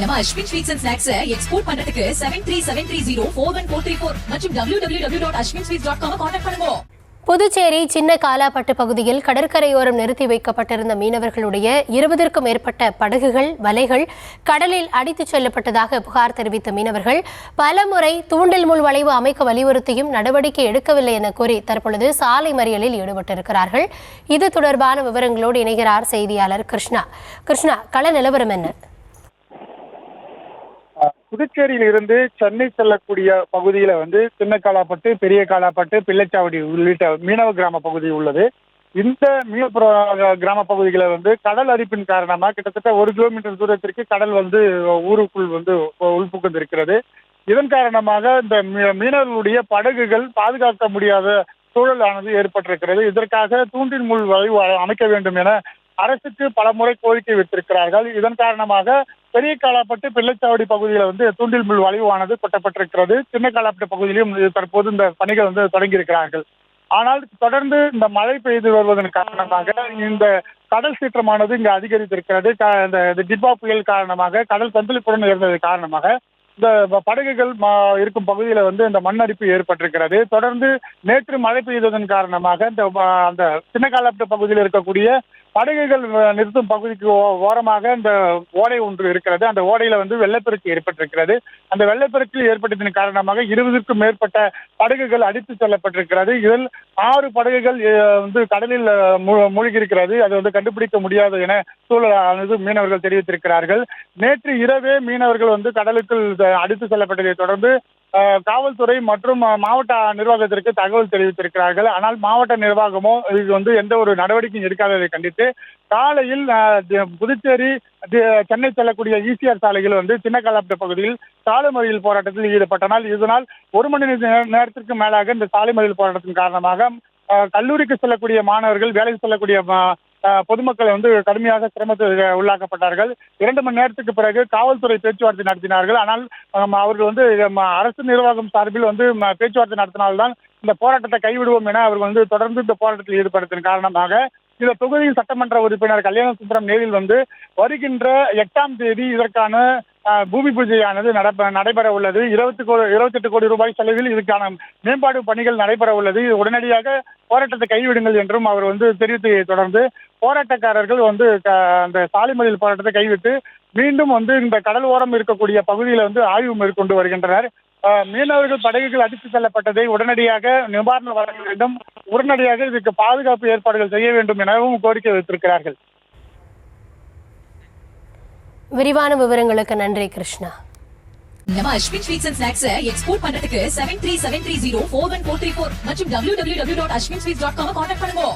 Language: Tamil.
நம்ம Ashwin sweets and snacks export பண்றதுக்கு 7373041434 மற்றும் www.ashwinsweets.com கான்டாக்ட் பண்ணுங்க. புதுச்சேரி சின்ன காலாப்பட்டு பகுதியில் கடற்கரையோரம் நிறுத்தி வைக்கப்பட்டிருந்த மீனவர்களுடைய 20க்கும் மேற்பட்ட படகுகள் வலைகள் கடலில் அடித்துச் செல்லப்பட்டதாக புகார் தெரிவித்த மீனவர்கள் பலமுறை தூண்டில் முள் வளைவு அமைக்க வலியுறுத்தியும் நடவடிக்கை எடுக்கவில்லை என கூறி தற்பொழுது சாலை மறியலில் ஈடுபட்டிருக்கிறார்கள். இது தொடர்பான விவரங்களோடு இணைகிறார் செய்தியாளர் கிருஷ்ணா. கள நிலவரம் என்ன? புதுச்சேரியில் இருந்து சென்னை செல்லக்கூடிய பகுதியில சின்ன காலாப்பட்டு, பெரிய காலாப்பட்டு, பிள்ளைச்சாவடி உள்ளிட்ட மீனவ கிராம பகுதி உள்ளது. இந்த மீனப்புற கிராம பகுதிகளை கடல் அரிப்பின் காரணமாக கிட்டத்தட்ட 1 கிலோமீட்டர் தூரத்திற்கு கடல் ஊருக்குள் உள்புகுந்து இருக்கிறது. இதன் காரணமாக இந்த மீனவர்களுடைய படகுகள் பாதுகாக்க முடியாத சூழலானது ஏற்பட்டிருக்கிறது. இதற்காக தூண்டில் முள் வளைவு அமைக்க வேண்டும் என அரசுக்கு பலமுறை கோரிக்கை வைத்திருக்கிறார்கள். இதன் காரணமாக பெரிய காலாப்பட்டு, பிள்ளைச்சாவடி பகுதியில் தூண்டில் முள் வளைவானது கொட்டப்பட்டிருக்கிறது. சின்ன காலாப்பட்டு பகுதியிலும் தற்போது இந்த பணிகள் தொடங்கி இருக்கிறார்கள். ஆனால் தொடர்ந்து இந்த மழை பெய்து வருவதன் காரணமாக இந்த கடல் சீற்றமானது இங்கு அதிகரித்திருக்கிறது. இந்த டிப்பா புயல் காரணமாக கடல் சந்திலிப்புடன் இருந்தது காரணமாக இந்த படகுகள் இருக்கும் பகுதியில இந்த மண்ணரிப்பு ஏற்பட்டிருக்கிறது. தொடர்ந்து நேற்று மழை பெய்ததன் காரணமாக அந்த சின்ன காலாப்பட்டு பகுதியில் இருக்கக்கூடிய படகுகள் நிறுத்தும் பகுதிக்கு ஓரமாக இந்த ஓடை ஒன்று இருக்கிறது. அந்த ஓடையில வெள்ளப்பெருக்கு ஏற்பட்டிருக்கிறது. அந்த வெள்ளப்பெருக்கில் ஏற்பட்டதன் காரணமாக 20க்கும் மேற்பட்ட படகுகள் அடித்து செல்லப்பட்டிருக்கிறது. இதில் 6 படகுகள் கடலில் மூழ்கி இருக்கிறது. அது கண்டுபிடிக்க முடியாது என சூழலானது மீனவர்கள் தெரிவித்திருக்கிறார்கள். நேற்று இரவே மீனவர்கள் கடலுக்குள் அடித்து செல்லப்பட்டதை தொடர்ந்து காவல்துறை மற்றும் மாவட்ட நிர்வாகத்திற்கு தகவல் தெரிவித்திருக்கிறார்கள். ஆனால் மாவட்ட நிர்வாகமோ இது எந்த ஒரு நடவடிக்கையும் எடுக்காததை கண்டித்து காலையில் புதுச்சேரி சென்னை செல்லக்கூடிய ஈசிஆர் சாலையில் சின்ன காலாப்பட்டு பகுதியில் சாலை மறியல் போராட்டத்தில் ஈடுபட்டனர். இதனால் 1 மணி நேரத்திற்கு மேலாக இந்த சாலை மறியல் போராட்டத்தின் காரணமாக கல்லூரிக்கு செல்லக்கூடிய மாணவர்கள், வேலைக்கு செல்லக்கூடிய பொதுமக்கள் கடுமையாக சிரமத்தில் உள்ளாக்கப்பட்டார்கள். 2 மணி நேரத்துக்கு பிறகு காவல்துறை பேச்சுவார்த்தை நடத்தினார்கள். ஆனால் அவர்கள் அரசு நிர்வாகம் சார்பில் பேச்சுவார்த்தை நடத்தினால்தான் இந்த போராட்டத்தை கைவிடுவோம் என அவர்கள் தொடர்ந்து இந்த போராட்டத்தில் ஈடுபடுத்தின் காரணமாக இந்த தொகுதியின் சட்டமன்ற உறுப்பினர் கல்யாண சுந்தரம் நேரில் வருகின்ற 8ஆம் தேதி இதற்கான பூமி பூஜையானது நடைபெற உள்ளது. 28 கோடி ரூபாய் செலவில் இதுக்கான மேம்பாடு பணிகள் நடைபெற உள்ளது. உடனடியாக போராட்டத்தை கைவிடுங்கள் என்றும் அவர் தெரிவித்ததை தொடர்ந்து போராட்டக்காரர்கள் அந்த சாலை மறியல் போராட்டத்தை கைவிட்டு மீண்டும் இந்த கடல் ஓரம் இருக்கக்கூடிய பகுதியில் ஆய்வு மேற்கொண்டு வருகின்றனர். மீனவர்கள் படகுகள் அடித்து செல்லப்பட்டதை உடனடியாக நிவாரணம் வழங்க வேண்டும், உடனடியாக இதுக்கு பாதுகாப்பு ஏற்பாடுகள் செய்ய வேண்டும் எனவும் கோரிக்கை வைத்திருக்கிறார்கள். விரிவான விவரங்களுக்கு நன்றி கிருஷ்ணா. நம்ம Ashwin sweets and snacks export பண்றதுக்கு 7373041434 மற்றும் www.ashwinsweets.com கான்டாக்ட் பண்ணுங்க.